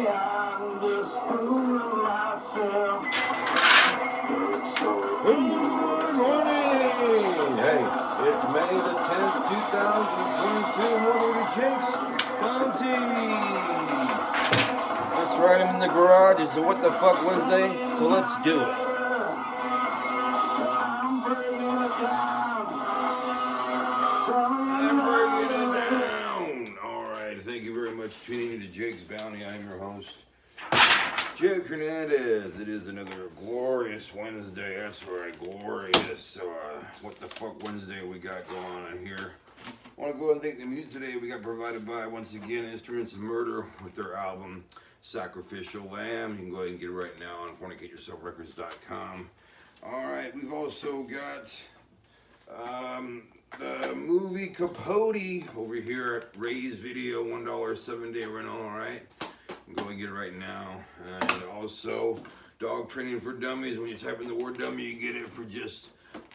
I'm just fooling myself. Good morning! Hey, it's May the 10th, 2022, and welcome to Jake's Bounty! That's right, I'm in the garage. It's a What the Fuck Wednesday, so let's do it. I'm breaking it down. I'm bringing it down! Alright, thank you very much for tuning in to Jake's Bounty. I'm your host, Jake Hernandez. It is another glorious Wednesday. That's right, glorious. So, What the Fuck Wednesday we got going on here? I want to go ahead and thank the music today. We got provided by, once again, Instruments of Murder with their album Sacrificial Lamb. You can go ahead and get it right now on fornicateyourselfrecords.com. Alright, we've also got the movie Capote over here at Ray's Video, $1 7-day rental. Alright, go and get it right now. And also, Dog Training for Dummies. When you type in the word dummy, you get it for just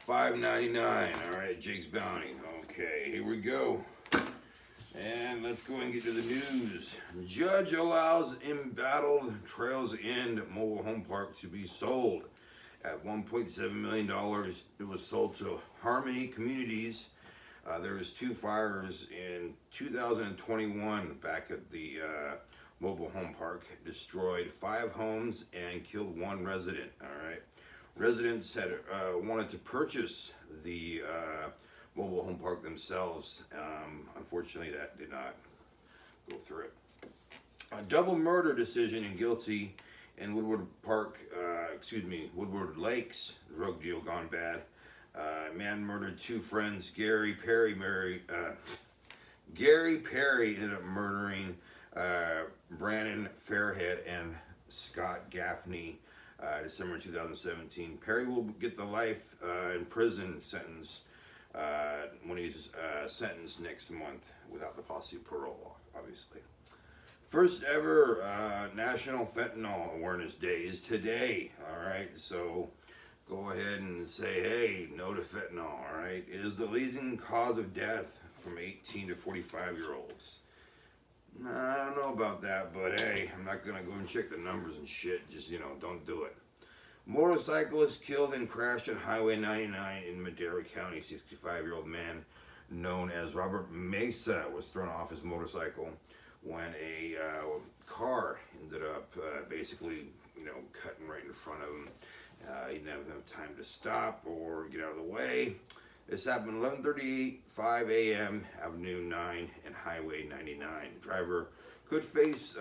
$5.99. Alright, Jake's Bounty. Okay, here we go. And let's go and get to the news. Judge allows embattled Trails End mobile home park to be sold. At $1.7 million, it was sold to Harmony Communities. There was two fires in 2021 back at the mobile home park. Destroyed 5 homes and killed 1 resident. All right, residents had wanted to purchase the mobile home park themselves. Unfortunately, that did not go through. A double murder decision and guilty in Woodward Lakes drug deal gone bad. Man murdered 2 friends. Gary Perry ended up murdering Brandon Fairhead and Scott Gaffney, December 2017. Perry will get the life in prison sentence when he's sentenced next month without the possibility of parole, obviously. First ever National Fentanyl Awareness Day is today, all right? So go ahead and say, hey, no to fentanyl, all right? It is the leading cause of death from 18 to 45-year-olds. I don't know about that, but hey, I'm not going to go and check the numbers and shit. Just, don't do it. Motorcyclist killed and crashed on Highway 99 in Madera County. 65-year-old man known as Robert Mesa was thrown off his motorcycle when a car ended up basically, cutting right in front of him. He didn't have enough time to stop or get out of the way. This happened 11:35 a.m. Avenue 9 and Highway 99. Driver could face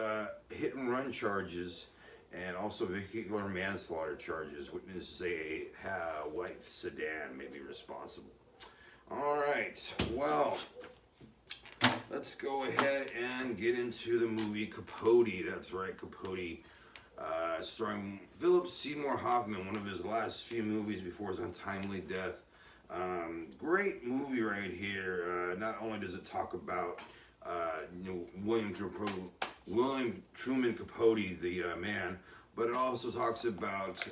hit and run charges and also vehicular manslaughter charges. Witnesses say a white sedan may be responsible. All right, well, let's go ahead and get into the movie Capote. That's right, Capote, starring Philip Seymour Hoffman, one of his last few movies before his untimely death. Great movie right here. Not only does it talk about William Truman Capote, the man, but it also talks about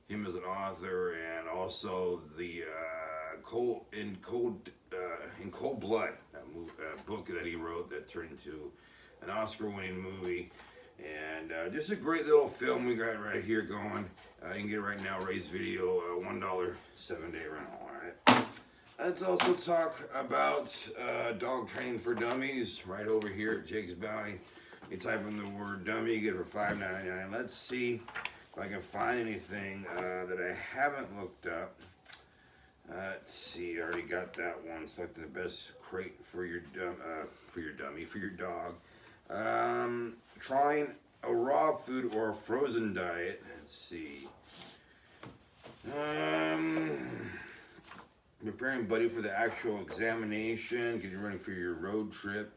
him as an author and also the In Cold Blood, book that he wrote that turned into an Oscar-winning movie. And just a great little film we got right here going. You can get it right now, Ray's Video, $1 7-day rental. All right. Let's also talk about Dog Training for Dummies right over here at Jake's Bounty. You type in the word dummy, you get it for $5.99. Let's see if I can find anything that I haven't looked up. Let's see, I already got that one. Selecting the best crate for your dog. Trying a raw food or a frozen diet. Let's see. Preparing Buddy for the actual examination. Getting ready for your road trip.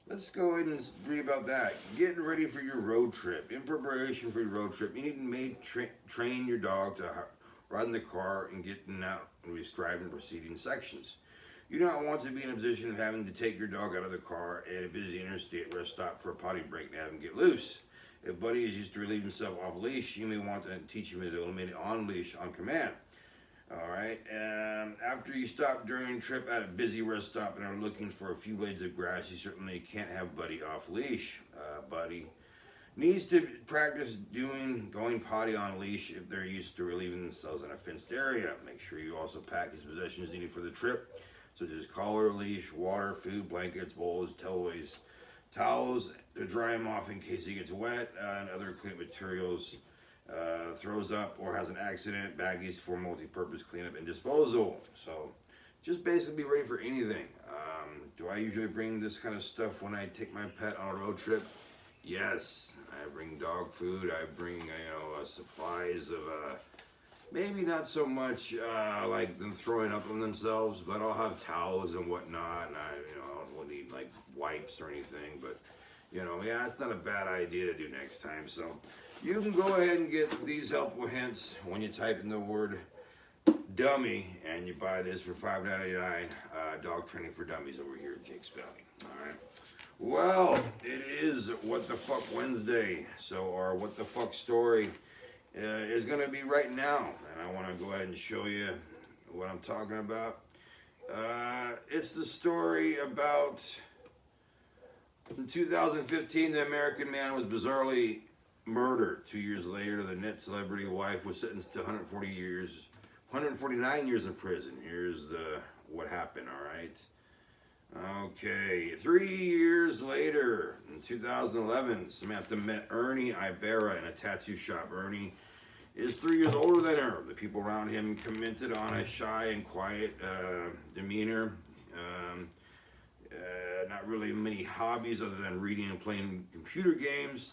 Let's go ahead and read about that. Getting ready for your road trip. In preparation for your road trip, you need to train your dog to ride in the car and getting out and described in preceding sections. You do not want to be in a position of having to take your dog out of the car at a busy interstate rest stop for a potty break and have him get loose. If Buddy is used to relieve himself off leash, you may want to teach him to eliminate on leash on command. All right. After you stop during a trip at a busy rest stop and are looking for a few blades of grass, you certainly can't have Buddy off leash. Buddy needs to practice going potty on leash if they're used to relieving themselves in a fenced area. Make sure you also pack his possessions needed for the trip, such as collar, leash, water, food, blankets, bowls, toys, towels to dry him off in case he gets wet, and other clean materials. Throws up or has an accident, baggies for multi-purpose cleanup and disposal. So just basically be ready for anything. Do I usually bring this kind of stuff when I take my pet on a road trip? Yes, I bring dog food. I bring supplies of maybe not so much like them throwing up on themselves, but I'll have towels and whatnot, and I don't need like wipes or anything, but yeah, it's not a bad idea to do next time. So you can go ahead and get these helpful hints when you type in the word dummy and you buy this for $5.99. Dog training for dummies over here at Jake Spelling. All right. Well, it is What the Fuck Wednesday. So our What the Fuck story is going to be right now. And I want to go ahead and show you what I'm talking about. It's the story about... In 2015, the American man was bizarrely murdered. 2 years later, the net celebrity wife was sentenced to 149 years in prison. Here's what happened, all right? Okay, 3 years later, in 2011, Samantha met Ernie Ibarra in a tattoo shop. Ernie is 3 years older than her. The people around him commented on a shy and quiet demeanor. Not really many hobbies other than reading and playing computer games,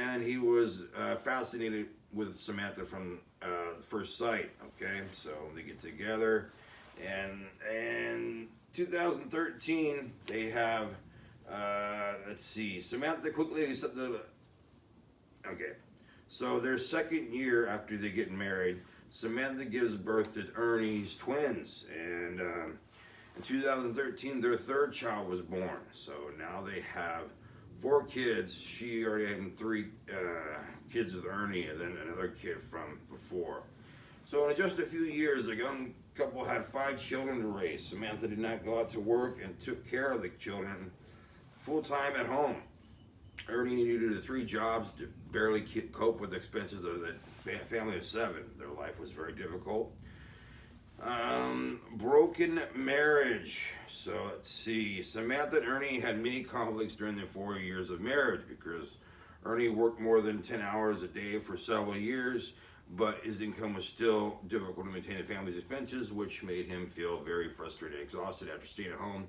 and he was fascinated with Samantha from first sight. Okay, so they get together, and in 2013 they have let's see, Samantha quickly accepted. Okay, so their second year after they get married, Samantha gives birth to Ernie's twins, and in 2013, their third child was born. So now they have 4 kids. She already had 3 kids with Ernie and then another kid from before. So in just a few years, the young couple had 5 children to raise. Samantha did not go out to work and took care of the children full-time at home. Ernie needed 3 jobs to barely cope with the expenses of the family of 7. Their life was very difficult. Broken marriage. So let's see. Samantha and Ernie had many conflicts during their 4 years of marriage because Ernie worked more than 10 hours a day for several years, but his income was still difficult to maintain the family's expenses, which made him feel very frustrated and exhausted after staying at home.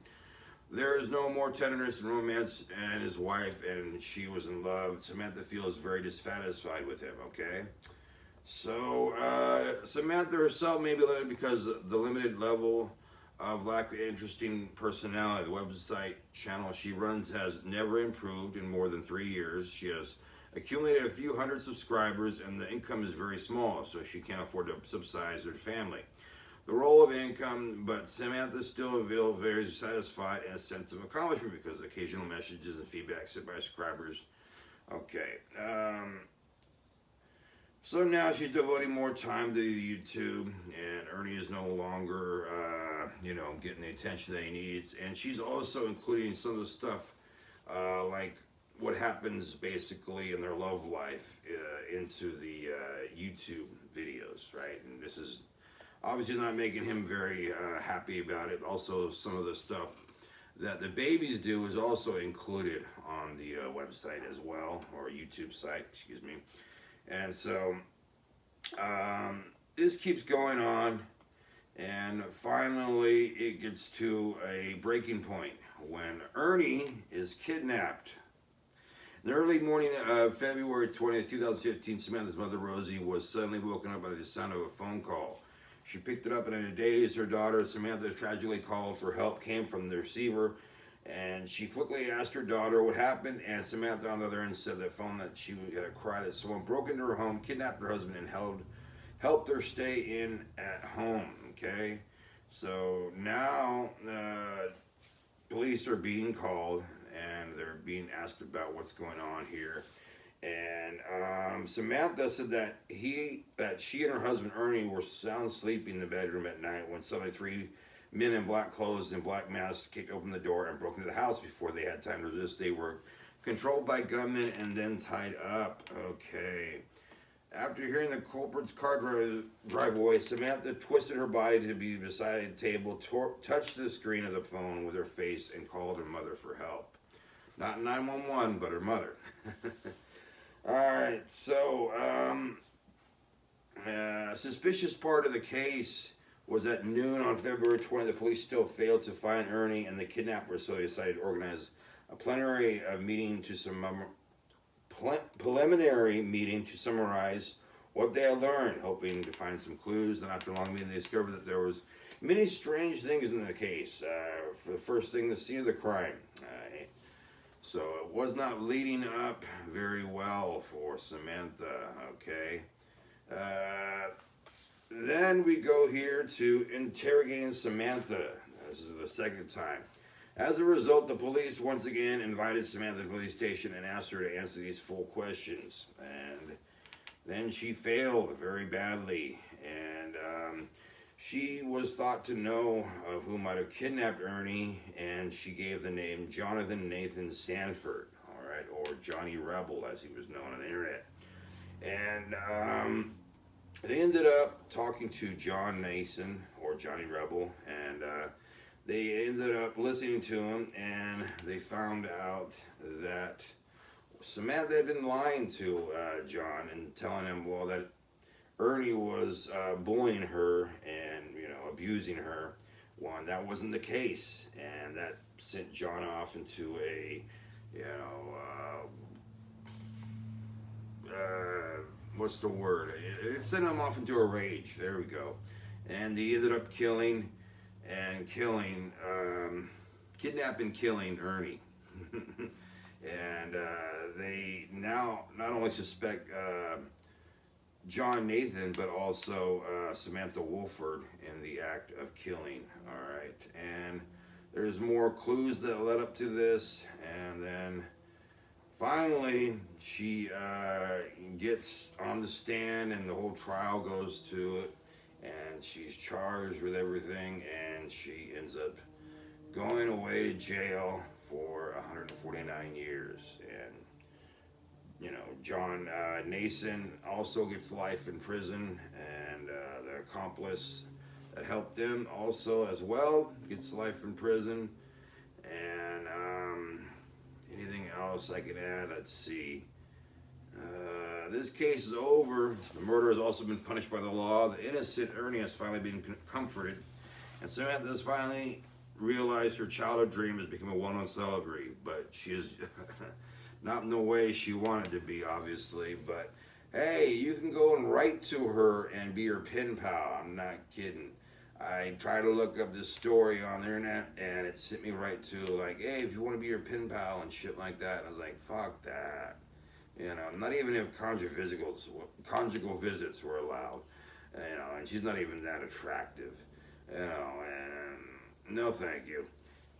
There is no more tenderness and romance and his wife, and she was in love. Samantha feels very dissatisfied with him, okay? So, Samantha herself may be limited because the limited level of lack of interesting personality. The website channel she runs has never improved in more than 3 years. She has accumulated a few hundred subscribers and the income is very small, so she can't afford to subsidize her family. The role of income, but Samantha still feels very satisfied and a sense of accomplishment because occasional messages and feedback sent by subscribers. Okay. So now she's devoting more time to YouTube, and Ernie is no longer, getting the attention that he needs. And she's also including some of the stuff, like what happens basically in their love life into the YouTube videos, right? And this is obviously not making him very happy about it. Also, some of the stuff that the babies do is also included on the website as well, or YouTube site, excuse me. And so this keeps going on, and finally it gets to a breaking point when Ernie is kidnapped. In the early morning of February 20th, 2015, Samantha's mother, Rosie, was suddenly woken up by the sound of a phone call. She picked it up, and in a daze, her daughter, Samantha, tragically called for help, came from the receiver. And she quickly asked her daughter what happened, and Samantha on the other end said that phone that she had a cry that someone broke into her home, kidnapped her husband, and helped her stay in at home. Okay, so now police are being called, and they're being asked about what's going on here. And Samantha said that she and her husband Ernie were sound asleep in the bedroom at night when suddenly three men in black clothes and black masks kicked open the door and broke into the house before they had time to resist. They were controlled by gunmen and then tied up. Okay. After hearing the culprit's car drive away, Samantha twisted her body to be beside the table, touched the screen of the phone with her face, and called her mother for help. Not 911, but her mother. Alright, so, suspicious part of the case was at noon on February 20th, the police still failed to find Ernie and the kidnappers, so they decided to organize a preliminary meeting to summarize what they had learned, hoping to find some clues. And after a long meeting, they discovered that there was many strange things in the case. For the first thing, the scene of the crime. So it was not leading up very well for Samantha, okay? Then we go here to interrogating Samantha. This is the second time. As a result, the police once again invited Samantha to the police station and asked her to answer these full questions. And then she failed very badly. And she was thought to know of who might have kidnapped Ernie, and she gave the name Jonathan Nathan Sanford, all right, or Johnny Rebel, as he was known on the internet. And they ended up talking to John Mason, or Johnny Rebel, and they ended up listening to him, and they found out that Samantha had been lying to John and telling him, well, that Ernie was bullying her and, abusing her. One, that wasn't the case, and that sent John off into a, what's the word? It sent him off into a rage. There we go. And he ended up kidnapping and killing Ernie. And they now not only suspect John Nathan, but also Samantha Wolford in the act of killing. All right, and there's more clues that led up to this, and then finally she gets on the stand, and the whole trial goes to it, and she's charged with everything, and she ends up going away to jail for 149 years. And John Nason also gets life in prison, and the accomplice that helped him also as well gets life in prison. And anything else I can add? Let's see. This case is over. The murderer has also been punished by the law. The innocent Ernie has finally been comforted, and Samantha has finally realized her childhood dream has become a well-known celebrity, but she is not in the way she wanted to be, obviously. But hey, you can go and write to her and be her pen pal. I'm not kidding. I tried to look up this story on the internet, and it sent me right to like, hey, if you want to be your pen pal and shit like that. And I was like, fuck that. Not even if conjugal visits were allowed. And she's not even that attractive. And no thank you.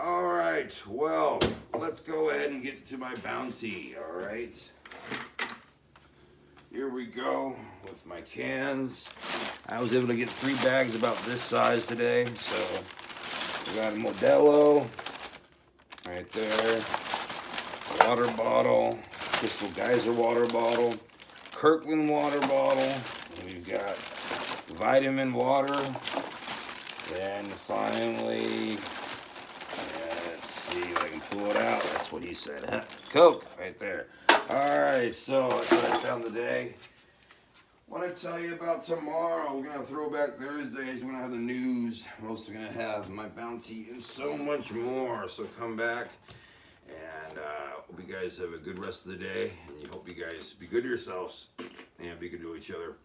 All right, well, let's go ahead and get to my bounty, all right? Here we go with my cans. I was able to get 3 bags about this size today. So we got a Modelo right there, a water bottle, Crystal Geyser water bottle, Kirkland water bottle, and we've got vitamin water, and finally, let's see if I can pull it out. That's what he said. Coke right there. All right, so that's what I found today. I want to tell you about tomorrow. We're going to have Throwback Thursdays. We're going to have the news. We're also going to have my bounty and so much more. So come back, and hope you guys have a good rest of the day. And hope you guys be good to yourselves and be good to each other.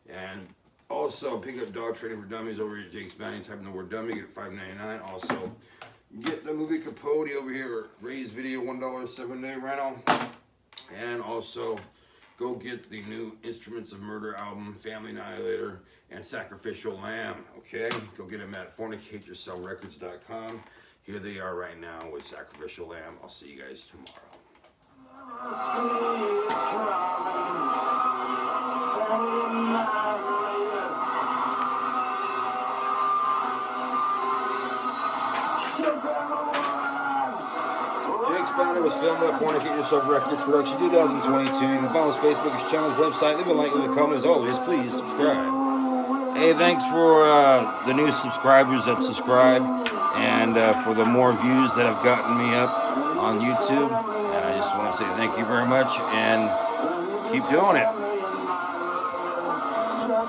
And also, pick up Dog Training for Dummies over here at Jake's Bounty. Type in the word dummy, get $5.99. Also, get the movie Capote over here at Ray's Video, $1 7-day rental. And also, go get the new Instruments of Murder album, Family Annihilator, and Sacrificial Lamb, okay? Go get them at fornicateyourselfrecords.com. Here they are right now with Sacrificial Lamb. I'll see you guys tomorrow. was filmed at Fornicate Yourself Records Production 2022. You can follow us Facebook, his channel, his website. Leave a like, leave a comment. As always, please subscribe. Hey, thanks for the new subscribers that subscribe, and for the more views that have gotten me up on YouTube. And I just want to say thank you very much, and keep doing it.